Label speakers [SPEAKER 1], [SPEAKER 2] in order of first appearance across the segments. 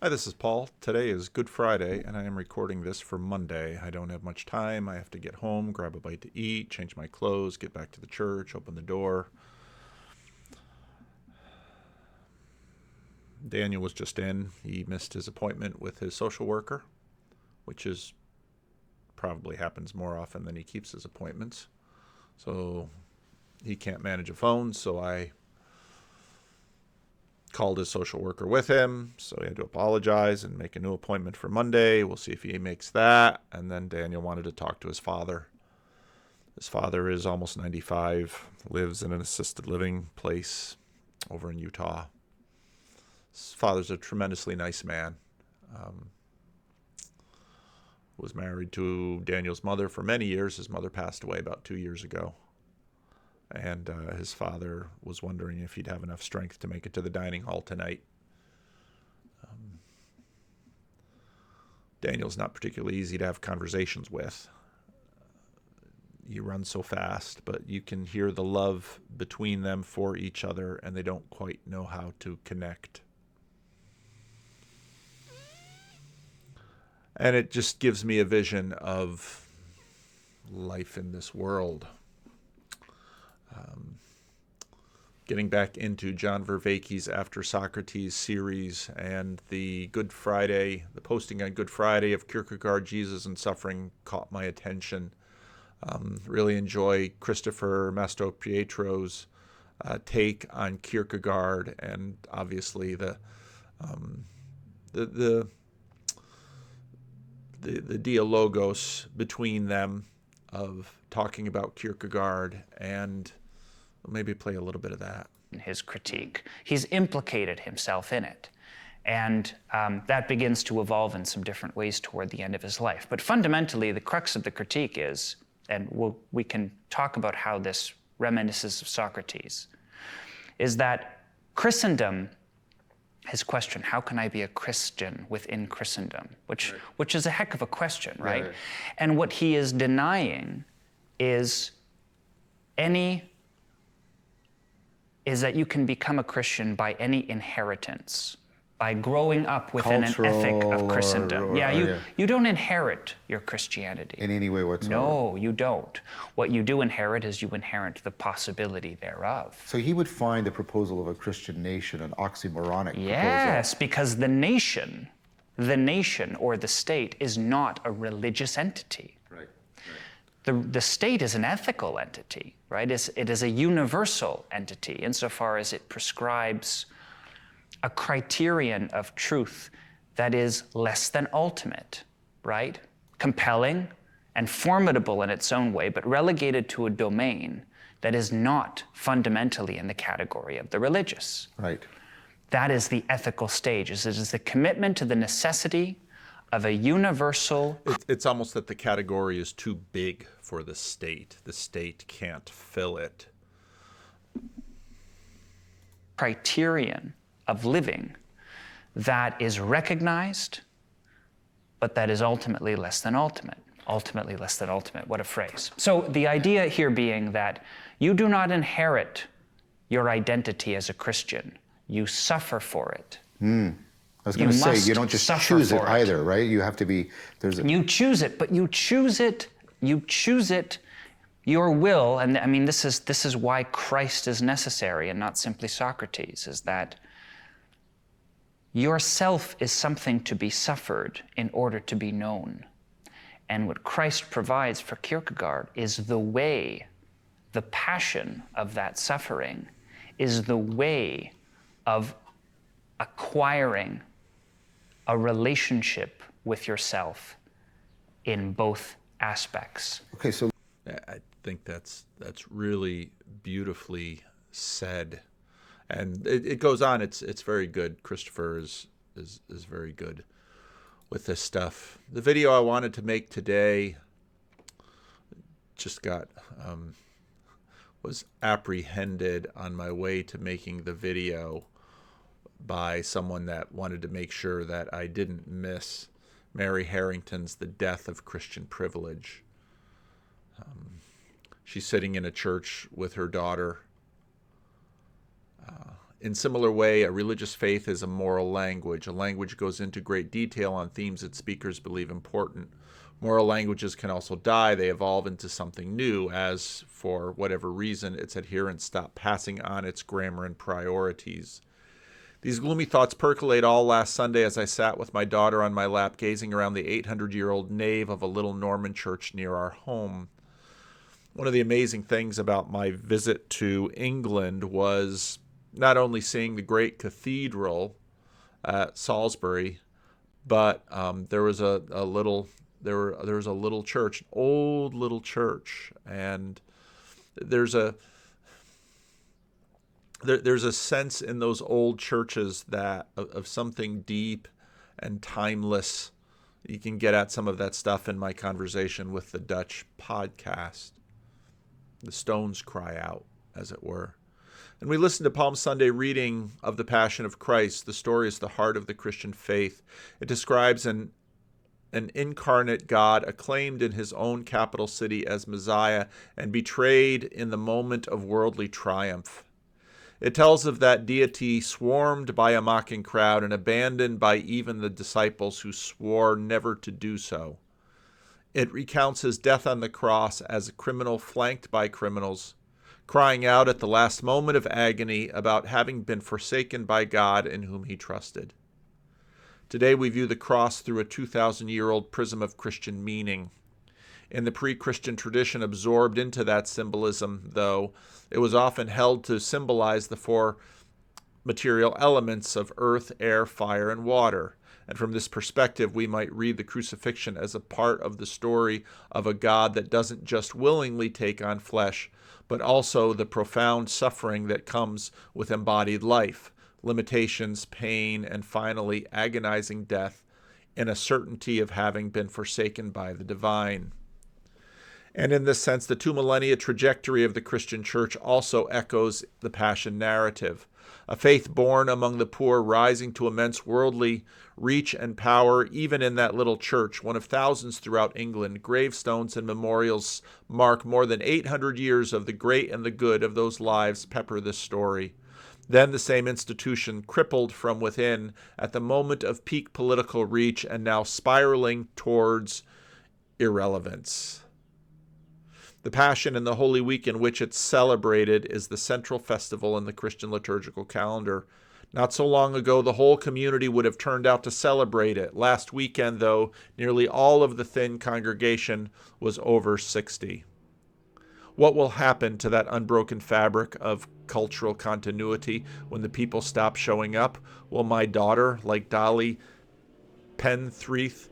[SPEAKER 1] Hi, this is Paul. Today is Good Friday, and I am recording this for Monday. I don't have much time. I have to get home, grab a bite to eat, change my clothes, get back to the church, open the door. Daniel was just in. He missed his appointment with his social worker, which is probably happens more often than he keeps his appointments. So he can't manage a phone, so I called his social worker with him, so he had to apologize and make a new appointment for Monday. We'll see if he makes that. And then Daniel wanted to talk to his father. His father is almost 95, lives in an assisted living place over in Utah. His father's a tremendously nice man. Was married to Daniel's mother for many years. His mother passed away about 2 years ago. And his father was wondering if he'd have enough strength to make it to the dining hall tonight. Daniel's not particularly easy to have conversations with. He runs so fast, but you can hear the love between them for each other, and they don't quite know how to connect. And it just gives me a vision of life in this world. Getting back into John Vervaeke's After Socrates series and the posting on Good Friday of Kierkegaard, Jesus and Suffering caught my attention. Really enjoy Christopher Mastropietro's take on Kierkegaard, and obviously the dialogos between them of talking about Kierkegaard, and maybe play a little bit of that.
[SPEAKER 2] In his critique, he's implicated himself in it. And that begins to evolve in some different ways toward the end of his life. But fundamentally, the crux of the critique is, and we can talk about how this reminisces of Socrates, is that Christendom, his question, how can I be a Christian within Christendom? Which is a heck of a question, right? And what he is denying is that you can become a Christian by any inheritance, by growing up within an ethic of Christendom. You don't inherit your Christianity.
[SPEAKER 3] In any way whatsoever.
[SPEAKER 2] No, you don't. What you do inherit is you inherit the possibility thereof.
[SPEAKER 3] So he would find the proposal of a Christian nation an oxymoronic
[SPEAKER 2] Yes,
[SPEAKER 3] proposal.
[SPEAKER 2] because the nation or the state is not a religious entity.
[SPEAKER 3] Right.
[SPEAKER 2] The state is an ethical entity, right? It is a universal entity insofar as it prescribes a criterion of truth that is less than ultimate, right? Compelling and formidable in its own way, but relegated to a domain that is not fundamentally in the category of the religious.
[SPEAKER 3] Right.
[SPEAKER 2] That is the ethical stage. It is the commitment to the necessity of a universal...
[SPEAKER 1] It's almost that the category is too big for the state. The state can't fill it.
[SPEAKER 2] Criterion of living that is recognized, but that is ultimately less than ultimate. Ultimately less than ultimate. What a phrase. So the idea here being that you do not inherit your identity as a Christian. You suffer for it.
[SPEAKER 3] I was going to say, you don't just choose it either, right? You have to be,
[SPEAKER 2] You choose it, but you choose it, your will, and I mean, this is why Christ is necessary and not simply Socrates, is that yourself is something to be suffered in order to be known. And what Christ provides for Kierkegaard is the way, the passion of that suffering is the way of acquiring a relationship with yourself in both aspects.
[SPEAKER 3] Okay, so
[SPEAKER 1] I think that's really beautifully said, and it goes on. It's very good. Christopher is very good with this stuff. The video I wanted to make today just was apprehended on my way to making the video by someone that wanted to make sure that I didn't miss Mary Harrington's The Death of Christian Privilege. She's sitting in a church with her daughter In similar way, a religious faith is a moral language. A language goes into great detail on themes that speakers believe important. Moral languages can also die. They evolve into something new as, for whatever reason, its adherents stop passing on its grammar and priorities. These gloomy thoughts percolate all last Sunday as I sat with my daughter on my lap, gazing around the 800-year-old nave of a little Norman church near our home. One of the amazing things about my visit to England was not only seeing the great cathedral at Salisbury, but there was a little church, an old little church, and there's a sense in those old churches that of something deep and timeless. You can get at some of that stuff in my conversation with the Dutch podcast. The stones cry out, as it were. And we listened to Palm Sunday reading of the Passion of Christ. The story is the heart of the Christian faith. It describes an incarnate God acclaimed in his own capital city as Messiah and betrayed in the moment of worldly triumph. It tells of that deity swarmed by a mocking crowd and abandoned by even the disciples who swore never to do so. It recounts his death on the cross as a criminal flanked by criminals, crying out at the last moment of agony about having been forsaken by God in whom he trusted. Today we view the cross through a 2,000-year-old prism of Christian meaning. In the pre-Christian tradition absorbed into that symbolism, though, it was often held to symbolize the four material elements of earth, air, fire, and water. And from this perspective, we might read the crucifixion as a part of the story of a God that doesn't just willingly take on flesh, but also the profound suffering that comes with embodied life, limitations, pain, and finally agonizing death in a certainty of having been forsaken by the divine. And in this sense, the 2 millennia trajectory of the Christian church also echoes the Passion narrative. A faith born among the poor, rising to immense worldly reach and power, even in that little church, one of thousands throughout England. Gravestones and memorials mark more than 800 years of the great and the good of those lives pepper this story. Then the same institution, crippled from within at the moment of peak political reach and now spiraling towards irrelevance. The Passion and the Holy Week in which it's celebrated is the central festival in the Christian liturgical calendar. Not so long ago, the whole community would have turned out to celebrate it. Last weekend, though, nearly all of the thin congregation was over 60. What will happen to that unbroken fabric of cultural continuity when the people stop showing up? Will my daughter, like Dolly Penthreath,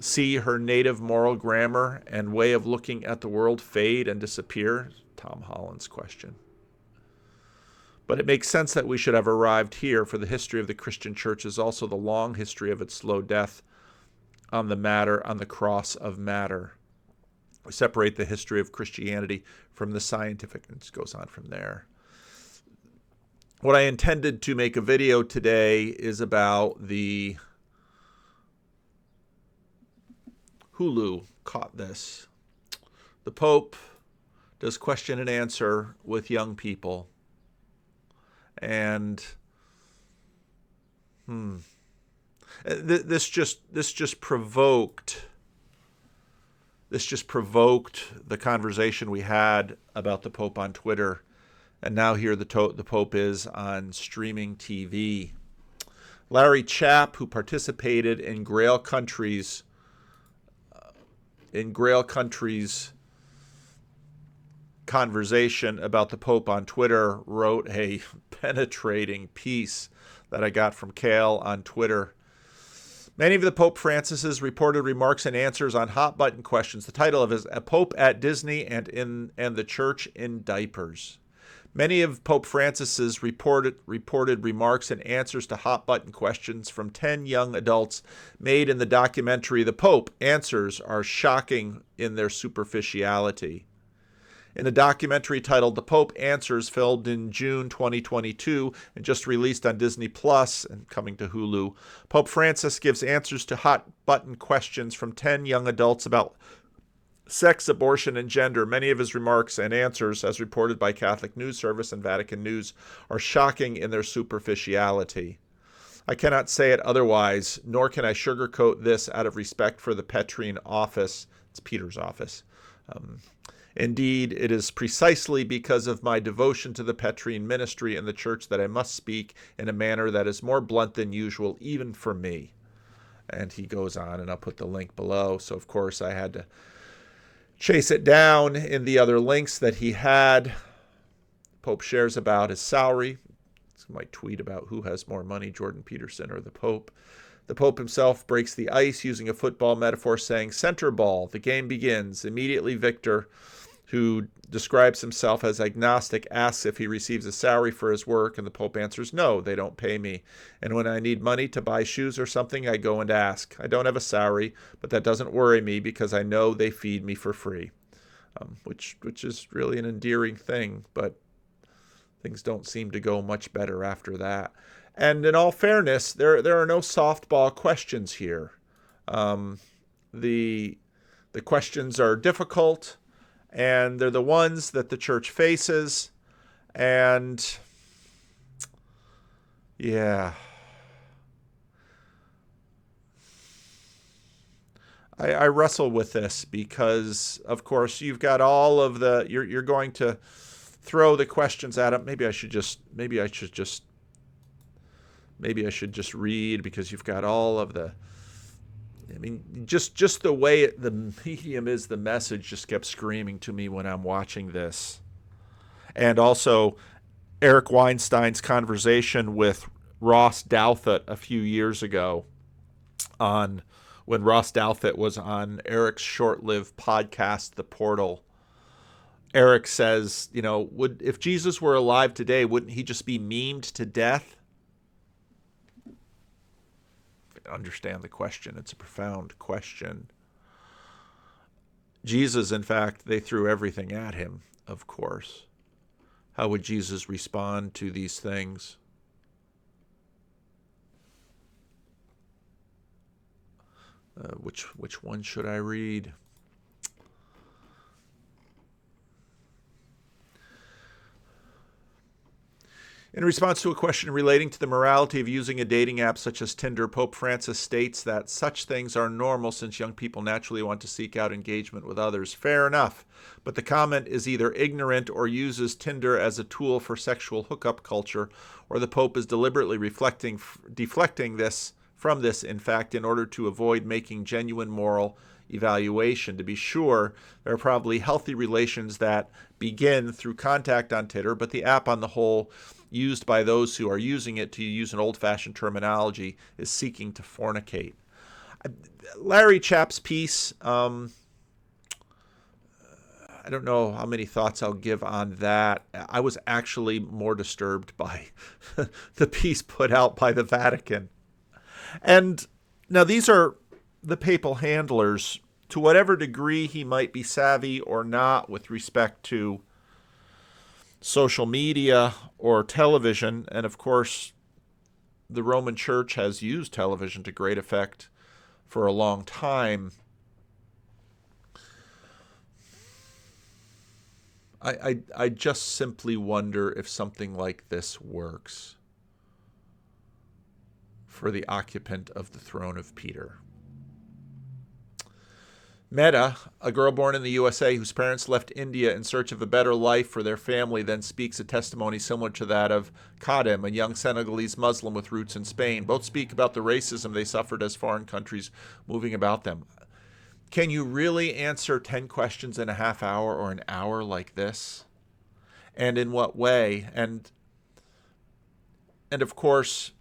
[SPEAKER 1] see her native moral grammar and way of looking at the world fade and disappear? Tom Holland's question. But it makes sense that we should have arrived here, for the history of the Christian church is also the long history of its slow death on the cross of matter. We separate the history of Christianity from the scientific, and it goes on from there. What I intended to make a video today is about the Hulu caught this. The Pope does question and answer with young people. And this just provoked the conversation we had about the Pope on Twitter. And now here the Pope is on streaming TV. Larry Chapp, who participated in Grail Country's conversation about the Pope on Twitter, wrote a penetrating piece that I got from Kale on Twitter. Many of the Pope Francis's reported remarks and answers on hot-button questions. The title of it is "A Pope at Disney and the Church in Diapers." Many of Pope Francis's reported remarks and answers to hot-button questions from 10 young adults made in the documentary The Pope Answers are shocking in their superficiality. In a documentary titled The Pope Answers, filmed in June 2022 and just released on Disney Plus and coming to Hulu, Pope Francis gives answers to hot-button questions from 10 young adults about sex, abortion, and gender. Many of his remarks and answers, as reported by Catholic News Service and Vatican News, are shocking in their superficiality. I cannot say it otherwise, nor can I sugarcoat this out of respect for the Petrine office. It's Peter's office. Indeed, it is precisely because of my devotion to the Petrine ministry and the church that I must speak in a manner that is more blunt than usual, even for me. And he goes on, and I'll put the link below. So, of course, I had to chase it down in the other links that he had. Pope shares about his salary. Might tweet about who has more money, Jordan Peterson or the Pope. The Pope himself breaks the ice using a football metaphor, saying, "Center ball, the game begins." Immediately, Victor, who describes himself as agnostic, asks if he receives a salary for his work, and the Pope answers, "No, they don't pay me. And when I need money to buy shoes or something, I go and ask. I don't have a salary, but that doesn't worry me because I know they feed me for free," which is really an endearing thing, but things don't seem to go much better after that. And in all fairness, there are no softball questions here. The questions are difficult, and they're the ones that the church faces. And yeah, I wrestle with this because, of course, you've got all of the you're going to throw the questions at him. Maybe I should just read, because you've got all of the. I mean, just the way the medium is, the message just kept screaming to me when I'm watching this. And also, Eric Weinstein's conversation with Ross Douthat a few years ago, when Ross Douthat was on Eric's short-lived podcast, The Portal. Eric says, if Jesus were alive today, wouldn't he just be memed to death? I understand the question. It's a profound question. Jesus, in fact, they threw everything at him, of course. How would Jesus respond to these things? Which one should I read? In response to a question relating to the morality of using a dating app such as Tinder, Pope Francis states that such things are normal since young people naturally want to seek out engagement with others. Fair enough, but the comment is either ignorant or uses Tinder as a tool for sexual hookup culture, or the Pope is deliberately deflecting this from this, in fact, in order to avoid making genuine moral evaluation. To be sure, there are probably healthy relations that begin through contact on Tinder, but the app on the whole, used by those who are using it, to use an old-fashioned terminology, is seeking to fornicate. Larry Chapp's piece, I don't know how many thoughts I'll give on that. I was actually more disturbed by the piece put out by the Vatican. And now these are the papal handlers. To whatever degree he might be savvy or not with respect to social media or television, and of course the Roman Church has used television to great effect for a long time, I just simply wonder if something like this works for the occupant of the throne of Peter. Mehta, a girl born in the USA whose parents left India in search of a better life for their family, then speaks a testimony similar to that of Kadem, a young Senegalese Muslim with roots in Spain. Both speak about the racism they suffered as foreign countries moving about them. Can you really answer 10 questions in a half hour or an hour like this? And in what way? And of course,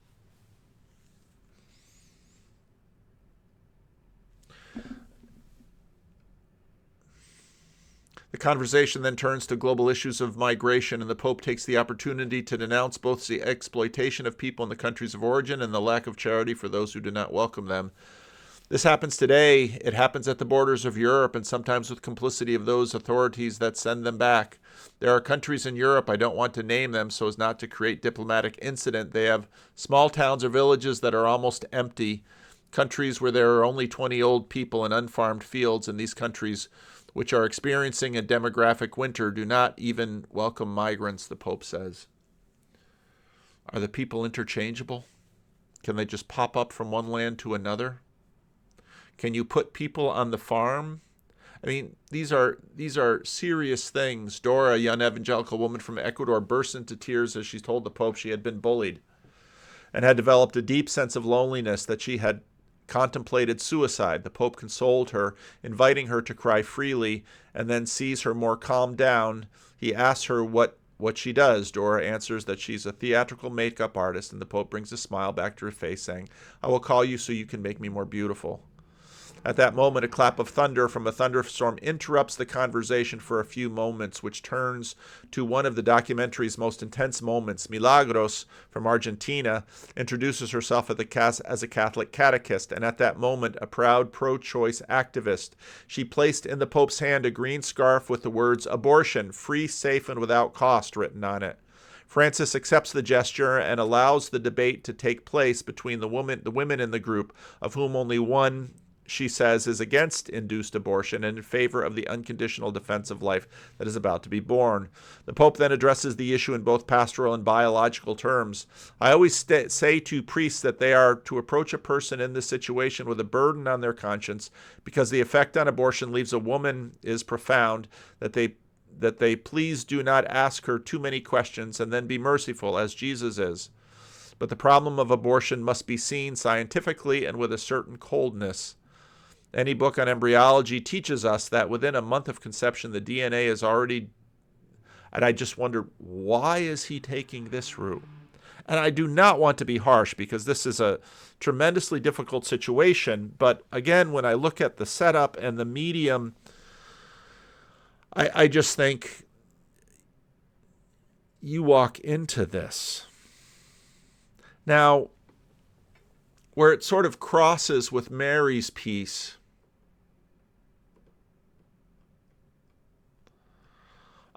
[SPEAKER 1] the conversation then turns to global issues of migration, and the Pope takes the opportunity to denounce both the exploitation of people in the countries of origin and the lack of charity for those who do not welcome them. This happens today. It happens at the borders of Europe, and sometimes with complicity of those authorities that send them back. There are countries in Europe, I don't want to name them so as not to create diplomatic incident. They have small towns or villages that are almost empty, countries where there are only 20 old people in unfarmed fields, and these countries which are experiencing a demographic winter, do not even welcome migrants, the Pope says. Are the people interchangeable? Can they just pop up from one land to another? Can you put people on the farm? I mean, these are serious things. Dora, a young evangelical woman from Ecuador, burst into tears as she told the Pope she had been bullied and had developed a deep sense of loneliness, that she had contemplated suicide. The Pope consoled her, inviting her to cry freely, and then sees her more calmed down. He asks her what she does. Dora answers that she's a theatrical makeup artist, and the Pope brings a smile back to her face, saying, "I will call you so you can make me more beautiful." At that moment, a clap of thunder from a thunderstorm interrupts the conversation for a few moments, which turns to one of the documentary's most intense moments. Milagros, from Argentina, introduces herself as a Catholic catechist, and at that moment, a proud pro-choice activist. She placed in the Pope's hand a green scarf with the words "abortion, free, safe, and without cost" written on it. Francis accepts the gesture and allows the debate to take place between the women in the group, of whom only one, she says, is against induced abortion and in favor of the unconditional defense of life that is about to be born. The Pope then addresses the issue in both pastoral and biological terms. "I always say to priests that they are to approach a person in this situation with a burden on their conscience, because the effect on abortion leaves a woman is profound, that they please do not ask her too many questions, and then be merciful as Jesus is. But the problem of abortion must be seen scientifically and with a certain coldness. Any book on embryology teaches us that within a month of conception, the DNA is already..." And I just wonder, why is he taking this route? And I do not want to be harsh, because this is a tremendously difficult situation. But again, when I look at the setup and the medium, I just think you walk into this. Now, where it sort of crosses with Mary's piece,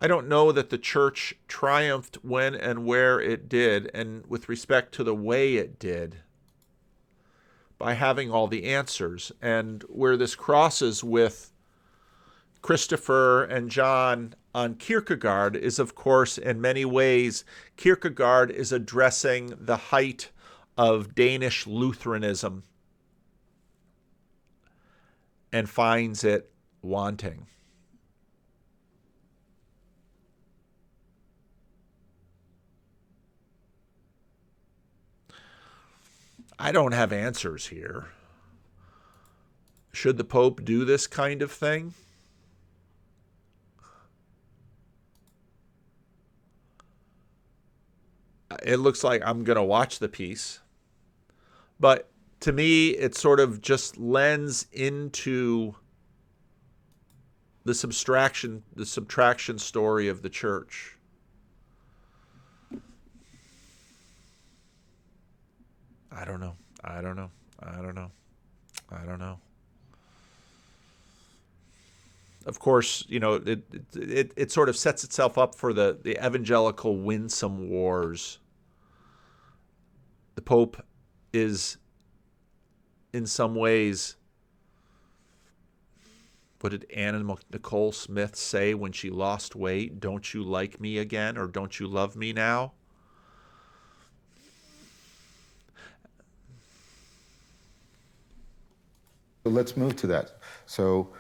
[SPEAKER 1] I don't know that the church triumphed when and where it did, and with respect to the way it did, by having all the answers. And where this crosses with Christopher and John on Kierkegaard is, of course, in many ways, Kierkegaard is addressing the height of Danish Lutheranism and finds it wanting. I don't have answers here. Should the Pope do this kind of thing? It looks like I'm going to watch the piece. But to me, it sort of just lends into the subtraction story of the church. I don't know. Of course, it sort of sets itself up for the evangelical winsome wars. The Pope is, in some ways, what did Anna Nicole Smith say when she lost weight? "Don't you like me again?" or "Don't you love me now?"
[SPEAKER 3] Let's move to that. So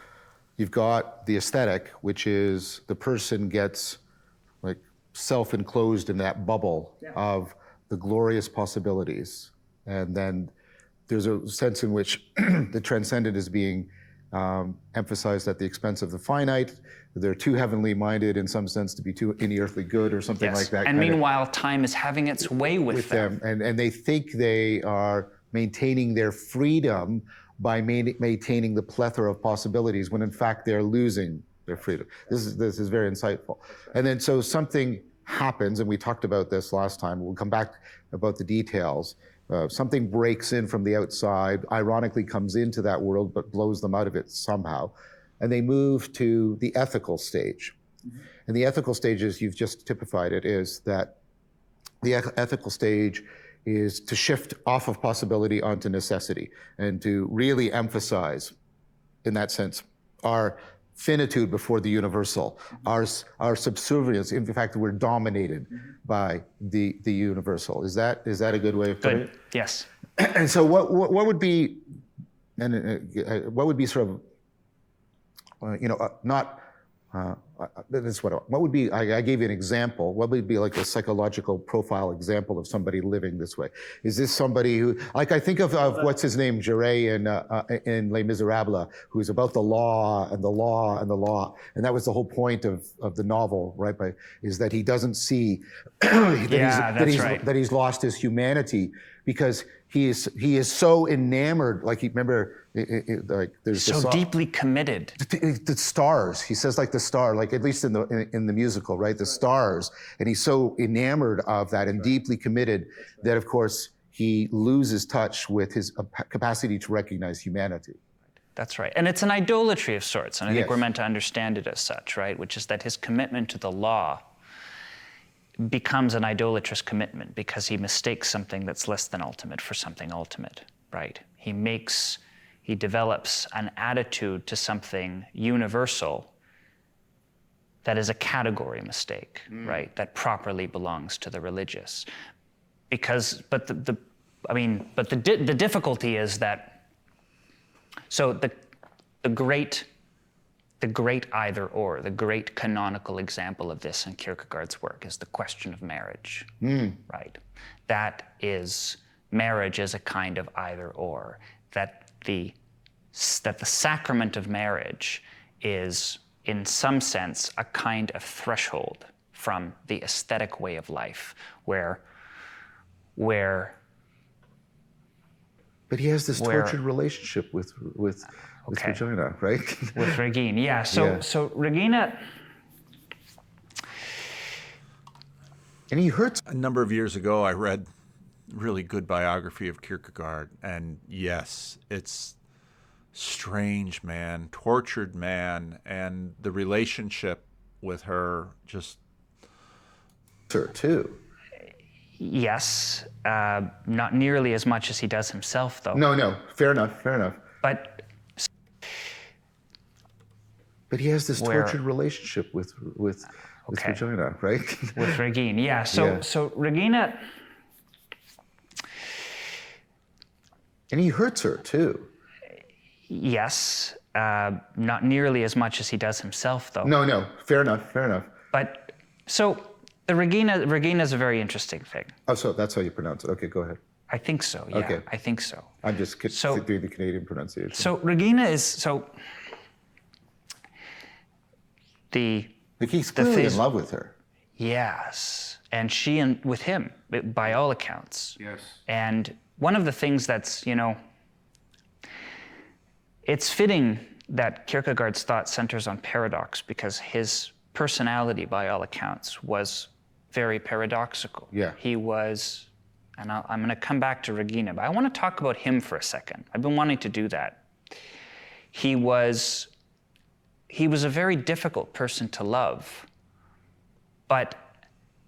[SPEAKER 3] you've got the aesthetic, which is the person gets like self-enclosed in that bubble of the glorious possibilities. And then there's a sense in which the transcendent is being emphasized at the expense of the finite. They're too heavenly minded in some sense to be too any earthly good or something like that.
[SPEAKER 2] And meanwhile, time is having its way with them.
[SPEAKER 3] And they think they are maintaining their freedom by maintaining the plethora of possibilities, when in fact they're losing their freedom. This is very insightful. And then so something happens, and we talked about this last time. We'll come back about the details. Something breaks in from the outside, ironically comes into that world, but blows them out of it somehow. And they move to the ethical stage. Mm-hmm. And the ethical stage, as you've just typified it, is that the ethical stage is to shift off of possibility onto necessity, and to really emphasize, in that sense, our finitude before the universal, our subservience. In fact, we're dominated by the universal. Is that a good way of putting it?
[SPEAKER 2] Yes.
[SPEAKER 3] And so, what would be, what would be sort of, this is what would be, I gave you an example, what would be like a psychological profile example of somebody living this way? Is this somebody who, like I think of what's his name, Jarret in Les Miserables, who's about the law and the law and the law. And that was the whole point of the novel, right? Is that he doesn't see that he's lost his humanity because he is so enamored, like remember, like there's
[SPEAKER 2] so deeply committed.
[SPEAKER 3] The stars, he says, like the star, like at least in the musical, right? The stars, and he's so enamored of that and deeply committed that, of course, he loses touch with his capacity to recognize humanity.
[SPEAKER 2] That's right, and it's an idolatry of sorts, and I think we're meant to understand it as such, right? Which is that his commitment to the law becomes an idolatrous commitment because he mistakes something that's less than ultimate for something ultimate, right? He develops an attitude to something universal that is a category mistake, right? That properly belongs to the religious. But the difficulty is that, so the great either or, the great canonical example of this in Kierkegaard's work is the question of marriage, right? That is, marriage is a kind of either or, that the sacrament of marriage is, in some sense, a kind of threshold from the aesthetic way of life, where
[SPEAKER 3] But he has this tortured relationship with Regina, right?
[SPEAKER 2] With Regina, yeah. So Regina,
[SPEAKER 3] and he hurts.
[SPEAKER 1] A number of years ago, I read a really good biography of Kierkegaard, and yes, it's strange man, tortured man, and the relationship with her just...
[SPEAKER 3] Her too.
[SPEAKER 2] Yes, not nearly as much as he does himself, though.
[SPEAKER 3] No, fair enough.
[SPEAKER 2] But
[SPEAKER 3] he has this tortured relationship with Regina, right?
[SPEAKER 2] With Regina, yeah. So Regina,
[SPEAKER 3] and he hurts her too.
[SPEAKER 2] Yes, not nearly as much as he does himself, though.
[SPEAKER 3] No, fair enough.
[SPEAKER 2] But so the Regina is a very interesting thing.
[SPEAKER 3] Oh, so that's how you pronounce it. Okay, go ahead.
[SPEAKER 2] I think so. Yeah, okay. I think so.
[SPEAKER 3] I'm just doing the Canadian pronunciation.
[SPEAKER 2] So Regina is
[SPEAKER 3] he's clearly in love with her.
[SPEAKER 2] Yes, and she with him, by all accounts.
[SPEAKER 3] Yes.
[SPEAKER 2] And one of the things that's, it's fitting that Kierkegaard's thought centers on paradox because his personality, by all accounts, was very paradoxical.
[SPEAKER 3] Yeah.
[SPEAKER 2] He was, and I'm going to come back to Regina, but I want to talk about him for a second. I've been wanting to do that. He was a very difficult person to love, but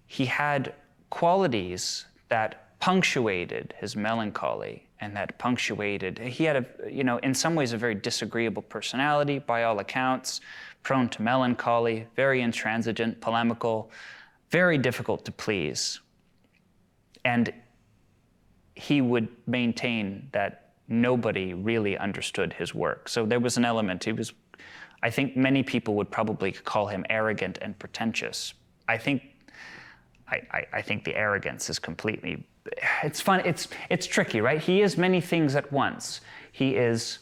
[SPEAKER 2] he had qualities that punctuated his melancholy and that punctuated, he had in some ways a very disagreeable personality by all accounts, prone to melancholy, very intransigent, polemical, very difficult to please. And he would maintain that nobody really understood his work. So there was an element, I think many people would probably call him arrogant and pretentious. I think the arrogance is completely, it's fun, it's tricky, right? He is many things at once. He is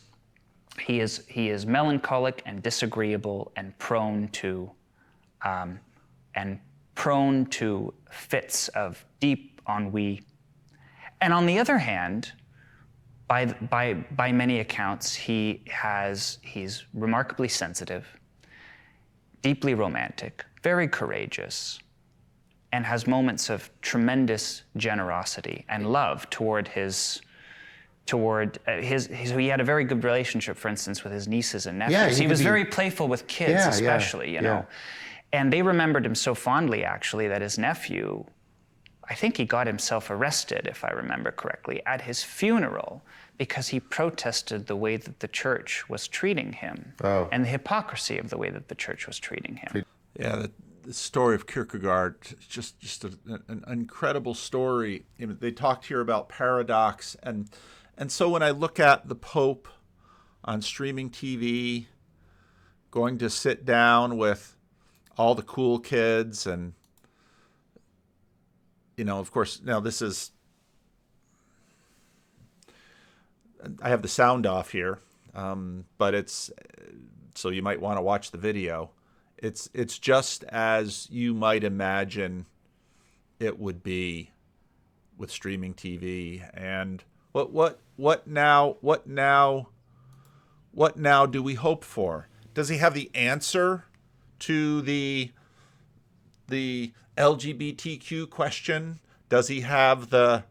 [SPEAKER 2] melancholic and disagreeable and prone to fits of deep ennui. And on the other hand, by many accounts, he's remarkably sensitive, deeply romantic, very courageous, and has moments of tremendous generosity and love toward his. So he had a very good relationship, for instance, with his nieces and nephews.
[SPEAKER 3] Yeah,
[SPEAKER 2] he was very playful with kids, especially, you know. And they remembered him so fondly, actually, that his nephew, I think he got himself arrested, if I remember correctly, at his funeral because he protested the way that the church was treating him and the hypocrisy of the way that the church was treating him.
[SPEAKER 1] Yeah, the story of Kierkegaard, just an incredible story. You know, they talked here about paradox, and so when I look at the Pope on streaming TV, going to sit down with all the cool kids, and you know, of course, now this is, I have the sound off here, but it's, so you might want to watch the video. It's just as you might imagine it would be with streaming TV. And what now do we hope for? Does he have the answer to the LGBTQ question? Does he have the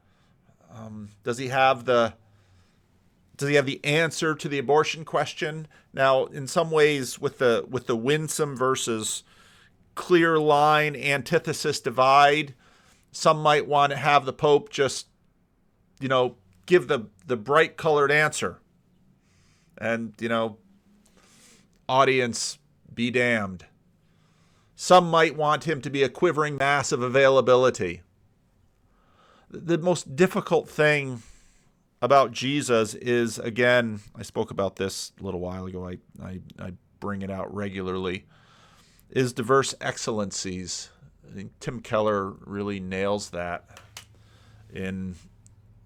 [SPEAKER 1] answer to the abortion question? Now, in some ways, with the winsome versus clear line antithesis divide, some might want to have the Pope just, you know, give the bright colored answer, and, you know, audience be damned. Some might want him to be a quivering mass of availability. The most difficult thing about Jesus is, again, I spoke about this a little while ago, I bring it out regularly, is diverse excellencies. I think Tim Keller really nails that in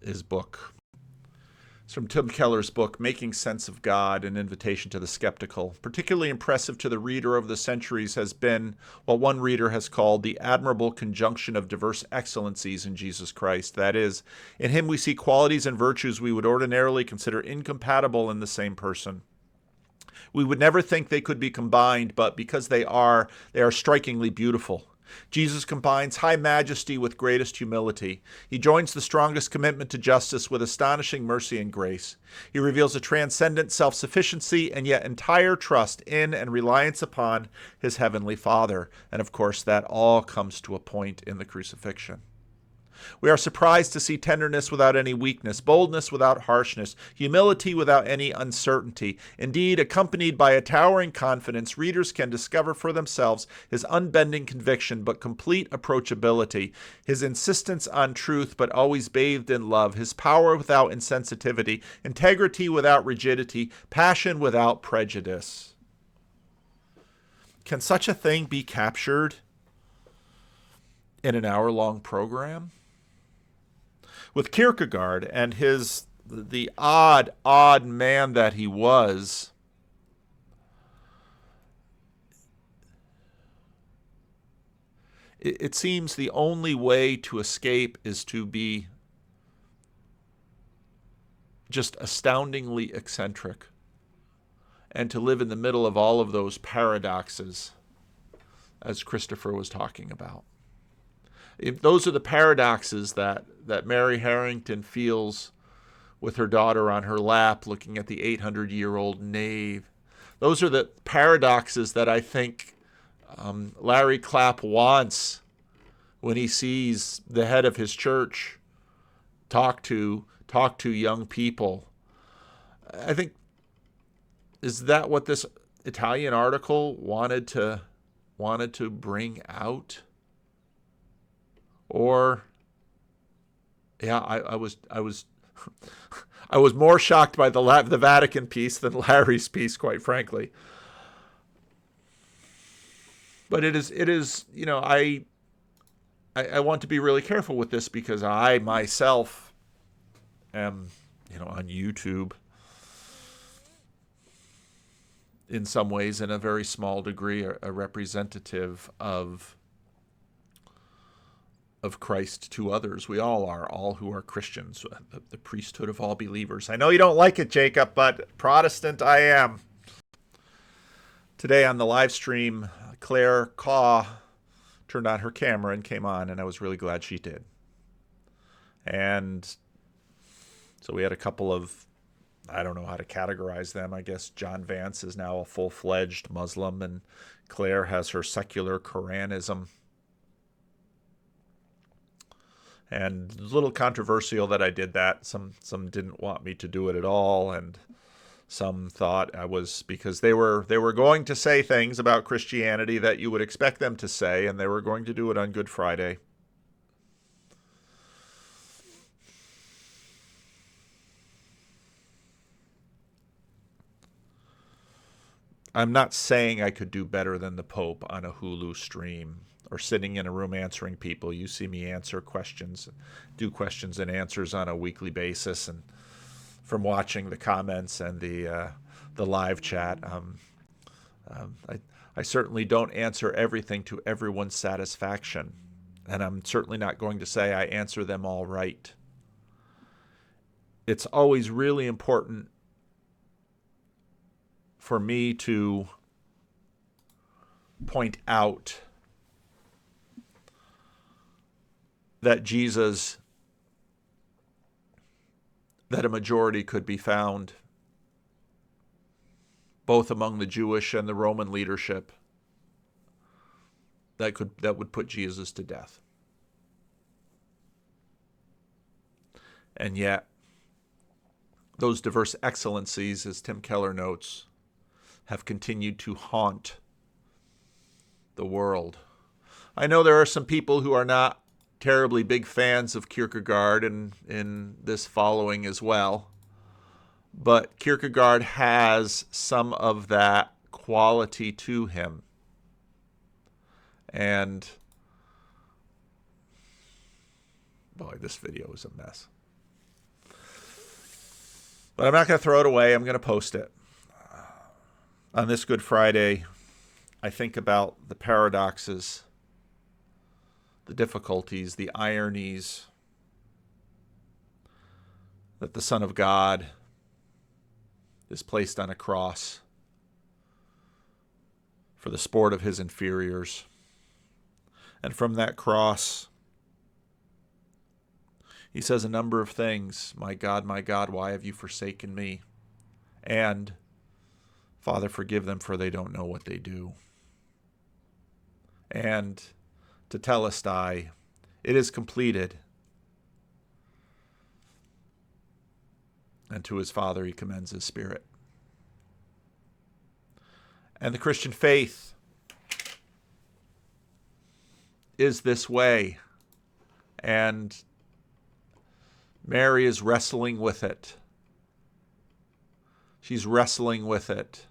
[SPEAKER 1] his book. It's from Tim Keller's book, Making Sense of God, An Invitation to the Skeptical. Particularly impressive to the reader over the centuries has been what one reader has called the admirable conjunction of diverse excellencies in Jesus Christ. That is, in him we see qualities and virtues we would ordinarily consider incompatible in the same person. We would never think they could be combined, but because they are strikingly beautiful. Jesus combines high majesty with greatest humility. He joins the strongest commitment to justice with astonishing mercy and grace. He reveals a transcendent self-sufficiency and yet entire trust in and reliance upon his heavenly Father. And of course, that all comes to a point in the crucifixion. We are surprised to see tenderness without any weakness, boldness without harshness, humility without any uncertainty. Indeed, accompanied by a towering confidence, readers can discover for themselves his unbending conviction but complete approachability, his insistence on truth but always bathed in love, his power without insensitivity, integrity without rigidity, passion without prejudice. Can such a thing be captured in an hour-long program? With Kierkegaard and the odd man that he was, it seems the only way to escape is to be just astoundingly eccentric and to live in the middle of all of those paradoxes, as Christopher was talking about. If those are the paradoxes that Mary Harrington feels with her daughter on her lap looking at the 800-year-old nave. Those are the paradoxes that I think Larry Clapp wants when he sees the head of his church talk to young people. I think, is that what this Italian article wanted to bring out? Or, yeah, I was more shocked by the Vatican piece than Larry's piece, quite frankly. But it is, you know, I want to be really careful with this because I myself am, you know, on YouTube in some ways, in a very small degree, a representative of Christ to others. We all are, all who are Christians, the priesthood of all believers. I know you don't like it, Jacob, but Protestant I am. Today on the live stream, Claire Caw turned on her camera and came on, and I was really glad she did. And so we had a couple of, I don't know how to categorize them. I guess John Vance is now a full-fledged Muslim, and Claire has her secular Quranism. And a little controversial that I did that. Some didn't want me to do it at all, and some thought I was, because they were going to say things about Christianity that you would expect them to say, and they were going to do it on Good Friday. I'm not saying I could do better than the Pope on a Hulu stream or sitting in a room answering people. You see me answer questions, do questions and answers on a weekly basis, and from watching the comments and the live chat, I certainly don't answer everything to everyone's satisfaction, and I'm certainly not going to say I answer them all right. It's always really important for me to point out that Jesus, that a majority could be found both among the Jewish and the Roman leadership that would put Jesus to death. And yet, those diverse excellencies, as Tim Keller notes, have continued to haunt the world. I know there are some people who are not terribly big fans of Kierkegaard in this following as well, but Kierkegaard has some of that quality to him. And boy, this video is a mess. But I'm not going to throw it away. I'm going to post it. On this Good Friday, I think about the paradoxes, the difficulties, the ironies that the Son of God is placed on a cross for the sport of his inferiors. And from that cross, he says a number of things. My God, why have you forsaken me? And, Father, forgive them, for they don't know what they do. And to Telestai, it is completed. And to his Father, he commends his Spirit. And the Christian faith is this way. And Mary is wrestling with it. She's wrestling with it.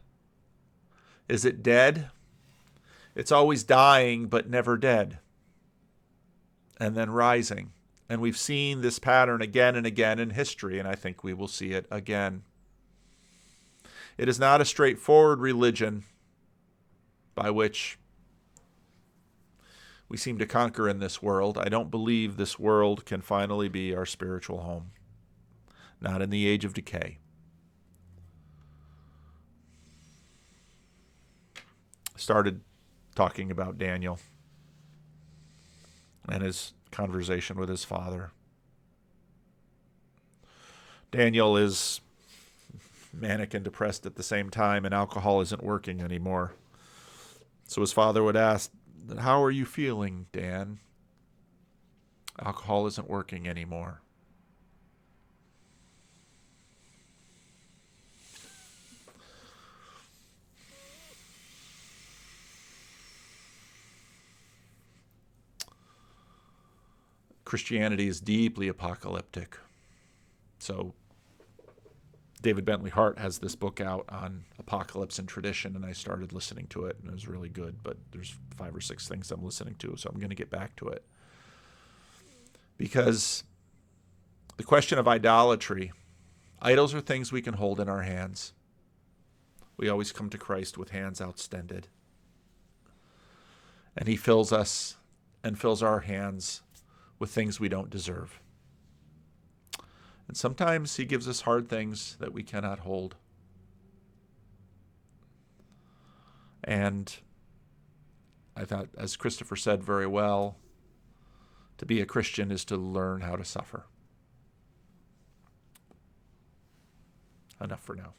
[SPEAKER 1] Is it dead? It's always dying, but never dead. And then rising. And we've seen this pattern again and again in history, and I think we will see it again. It is not a straightforward religion by which we seem to conquer in this world. I don't believe this world can finally be our spiritual home. Not in the age of decay. Started talking about Daniel and his conversation with his father. Daniel is manic and depressed at the same time, and alcohol isn't working anymore. So his father would ask, how are you feeling, Dan? Alcohol isn't working anymore. Christianity is deeply apocalyptic. So David Bentley Hart has this book out on apocalypse and tradition, and I started listening to it, and it was really good, but there's 5 or 6 things I'm listening to, so I'm going to get back to it. Because the question of idolatry, idols are things we can hold in our hands. We always come to Christ with hands outstended. And he fills us and fills our hands with things we don't deserve. And sometimes he gives us hard things that we cannot hold. And I thought, as Christopher said very well, to be a Christian is to learn how to suffer. Enough for now.